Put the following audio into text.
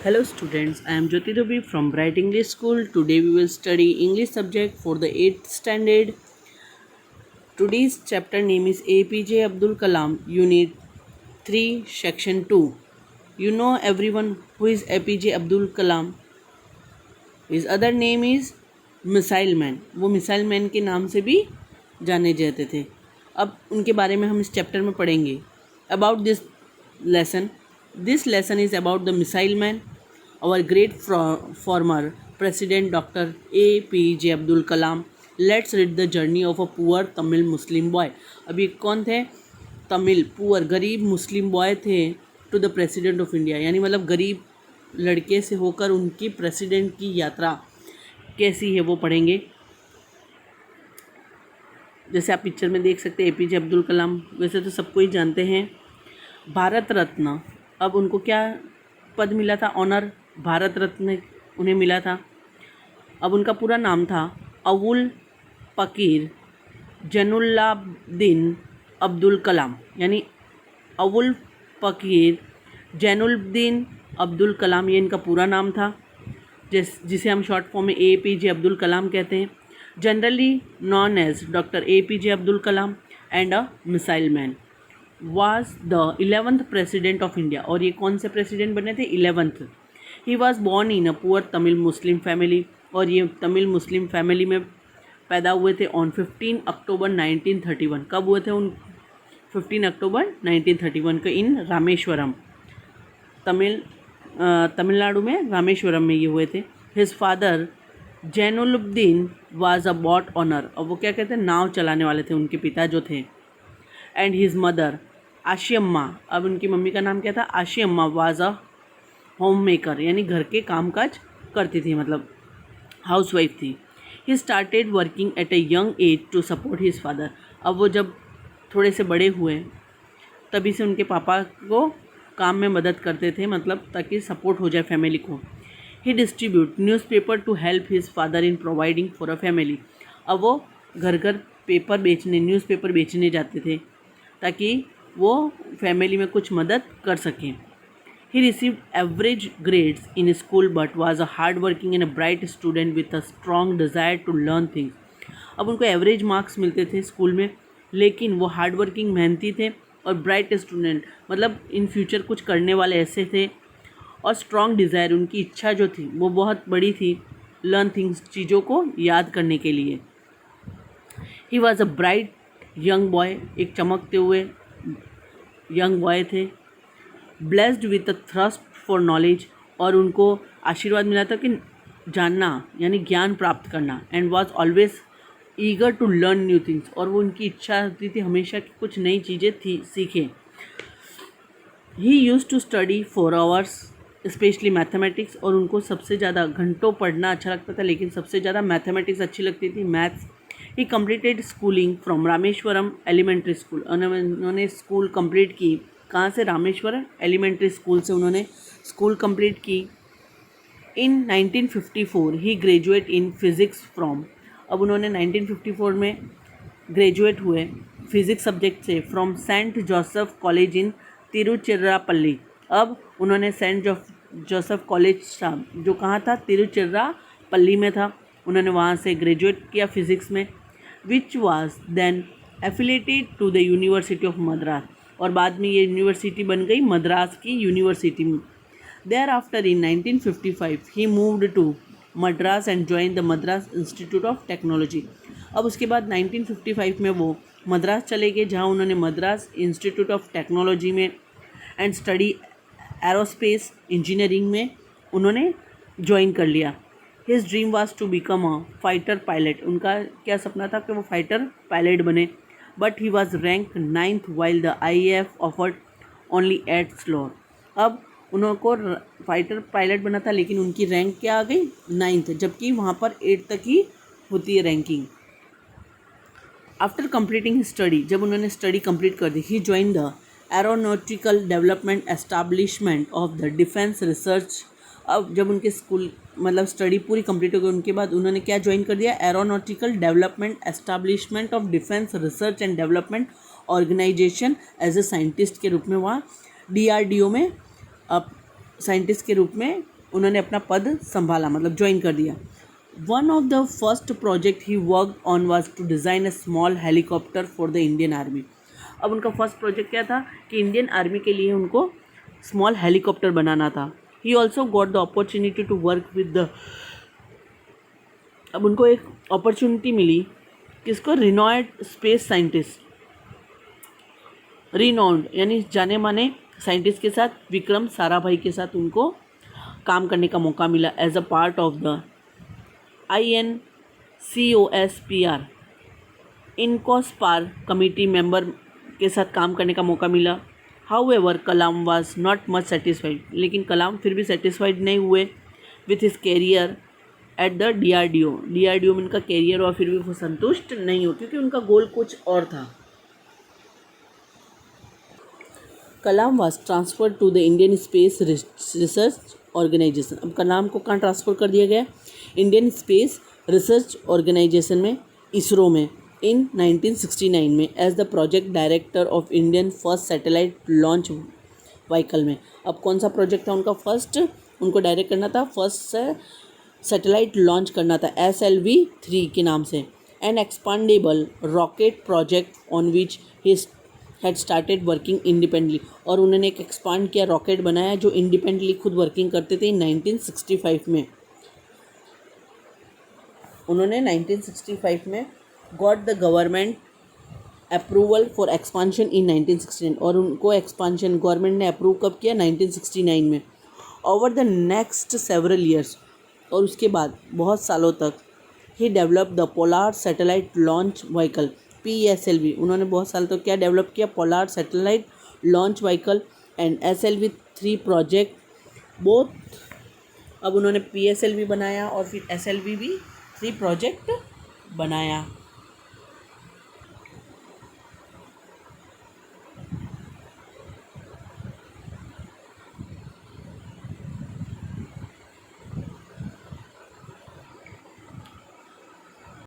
Hello students, I am Jyoti Dubey from Bright English School. Today we will study English subject for the 8th standard. Today's chapter name is APJ Abdul Kalam, Unit 3, Section 2. You know everyone who is APJ Abdul Kalam. His other name is missile man. वो missile man के नाम से भी जाने जाते थे. अब उनके बारे में हम इस चैप्टर में पढ़ेंगे. About this lesson is about the missile man, our great former president Dr. APJ Abdul Kalam. Let's read the journey of a poor Tamil Muslim boy. अब ये कौन थे? तमिल पुअर गरीब मुस्लिम बॉय थे to the president of India, यानी मतलब गरीब लड़के से होकर उनकी प्रेसिडेंट की यात्रा कैसी है वो पढ़ेंगे. जैसे आप पिक्चर में देख सकते हैं APJ अब्दुल कलाम, वैसे तो सबको ही जानते हैं, भारत रत्न. अब उनको क्या पद मिला था? ऑनर भारत रत्न उन्हें मिला था. अब उनका पूरा नाम था अवुल पकीर जैनुल्लाब्दीन अब्दुल कलाम, यानी अवुल पकीर जैनुल्लाब्दीन अब्दुल कलाम, ये इनका पूरा नाम था, जिसे हम शॉर्ट फॉर्म में APJ अब्दुल कलाम कहते हैं. Generally known as doctor APJ Abdul Kalam and a missile man. was the 11th president of India. और ये कौन से प्रेसिडेंट बने थे? 11th. He was born in a poor Tamil Muslim family. और ये तमिल मुस्लिम फैमिली में पैदा हुए थे ऑन 15 अक्टूबर 1931. कब हुए थे? उन 15 अक्टूबर 1931 को इन रामेश्वरम, तमिलनाडु में रामेश्वरम में ये हुए थे. His father Jainulabdeen was a boat owner. और वो क्या कहते हैं? नाव चलाने वाले थे उनके पिता जो थे. And his mother Ashiamma. अब उनकी मम्मी का नाम क्या था? Ashiamma was a homemaker, यानी घर के कामकाज करती थी, मतलब हाउस वाइफ थी. He started working at a young age to support his father. अब वो जब थोड़े से बड़े हुए तभी से उनके पापा को काम में मदद करते थे, मतलब ताकि सपोर्ट हो जाए फैमिली को. He distribute newspaper to help his father in providing for a family. अब वो घर घर पेपर बेचने, न्यूज़पेपर बेचने जाते थे ताकि वो फैमिली में कुछ मदद कर सकें. He received average grades in school but was a hard working and a bright student with a strong desire to learn things. अब उनको एवरेज मार्क्स मिलते थे स्कूल में, लेकिन वो हार्ड वर्किंग मेहनती थे और ब्राइट स्टूडेंट, मतलब इन फ्यूचर कुछ करने वाले ऐसे थे. और स्ट्रॉन्ग डिज़ायर, उनकी इच्छा जो थी वो बहुत बड़ी थी, लर्न थिंग्स, चीज़ों को याद करने के लिए. He was a bright young boy, एक चमकते हुए यंग बॉय थे. Blessed with a thrust for knowledge, और उनको आशीर्वाद मिला था कि जानना यानी ज्ञान प्राप्त करना. And was always eager to learn new things, और वो उनकी इच्छा होती थी हमेशा कि कुछ नई चीज़ें सीखें. He use to study for hours specially mathematics, और उनको सबसे ज़्यादा घंटों पढ़ना अच्छा लगता था, लेकिन सबसे ज़्यादा मैथमेटिक्स अच्छी लगती थी, maths. He completed schooling from Rameswaram elementary school. उन्होंने स्कूल कंप्लीट की कहाँ से? रामेश्वरम एलिमेंट्री स्कूल से उन्होंने स्कूल कंप्लीट की. In 1954 he graduate in physics from. अब उन्होंने 1954 में ग्रेजुएट हुए फिज़िक्स सब्जेक्ट से from saint Joseph college in Tiruchirappalli. अब उन्होंने सेंट जोसेफ कॉलेज था जो कहाँ था? तिरुचिरापल्ली में था. उन्होंने वहाँ से ग्रेजुएट किया फिज़िक्स में, which was then affiliated to the university of Madras. और बाद में ये यूनिवर्सिटी बन गई मद्रास की यूनिवर्सिटी में. Thereafter in 1955 he moved to Madras and join the Madras institute of technology. अब उसके बाद 1955 में वो मद्रास चले गए, जहाँ उन्होंने मद्रास इंस्टीट्यूट ऑफ टेक्नोलॉजी में एंड स्टडी एरोस्पेस इंजीनियरिंग में उन्होंने ज्वाइन कर लिया. His dream was to become a fighter pilot. उनका क्या सपना था कि वो फाइटर पायलट बने. But he was rank 9th while the IAF offered only 8 slots. अब उनको फाइटर पायलट बना था, लेकिन उनकी रैंक क्या आ गई? 9th, जबकि वहाँ पर 8 तक ही होती है रैंकिंग. आफ्टर कंप्लीटिंग स्टडी, जब उन्होंने स्टडी कंप्लीट कर दी, he join the aeronautical development establishment of the defence research. अब जब उनके स्कूल मतलब स्टडी पूरी कंप्लीट हो गई, उनके बाद उन्होंने क्या ज्वाइन कर दिया? Aeronautical development establishment of defence research and development organisation as a scientist के रूप में वहाँ DRDO में अब साइंटिस्ट के रूप में उन्होंने अपना पद संभाला, मतलब ज्वाइन कर दिया। One of the first project he work on was to design a small helicopter for the Indian army. अब उनका फर्स्ट प्रोजेक्ट क्या था कि इंडियन आर्मी के लिए उनको स्मॉल हेलीकॉप्टर बनाना था। He also got the opportunity to work with the, अब उनको एक अपॉर्चुनिटी मिली किसको, रिनॉयड स्पेस साइंटिस्ट, रिनॉन्ड यानी जाने माने साइंटिस्ट के साथ, विक्रम साराभाई के साथ उनको काम करने का मौका मिला as a part of the INCOSPR INCOSPAR committee member के साथ काम करने का मौका मिला। However Kalam was not much satisfied, लेकिन कलाम फिर भी सेटिस्फाइड नहीं हुए with his career at the DRDO में उनका कैरियर, और फिर भी वो संतुष्ट नहीं हो क्योंकि उनका गोल कुछ और था। Kalam was transferred to the Indian space research organisation. अब कलाम को कहाँ ट्रांसफ़र कर दिया गया, इंडियन स्पेस रिसर्च ऑर्गेनाइजेशन में, इसरो में, इन 1969 में as the project director of Indian first satellite launch vehicle में। अब कौन सा प्रोजेक्ट था उनका, फर्स्ट उनको डायरेक्ट करना था, फर्स्ट सैटेलाइट लॉन्च करना था SLV-3 के नाम से, an expandable rocket project on which he had started working independently. और उन्होंने एक एक्सपांड किया रॉकेट बनाया जो इंडिपेंडेंटली खुद वर्किंग करते थे 1965 में। उन्होंने 1965 में got the government approval for expansion in 1969, और उनको एक्सपांशन गवर्नमेंट ने अप्रूव कब किया, 1969 में। Over the next several years, और उसके बाद बहुत सालों तक, he develop the polar satellite launch vehicle PSLV, उन्होंने बहुत साल तक क्या डेवलप किया, polar satellite launch vehicle and SLV-3 project both. अब उन्होंने PSLV बनाया और फिर SLV-3 प्रोजेक्ट बनाया।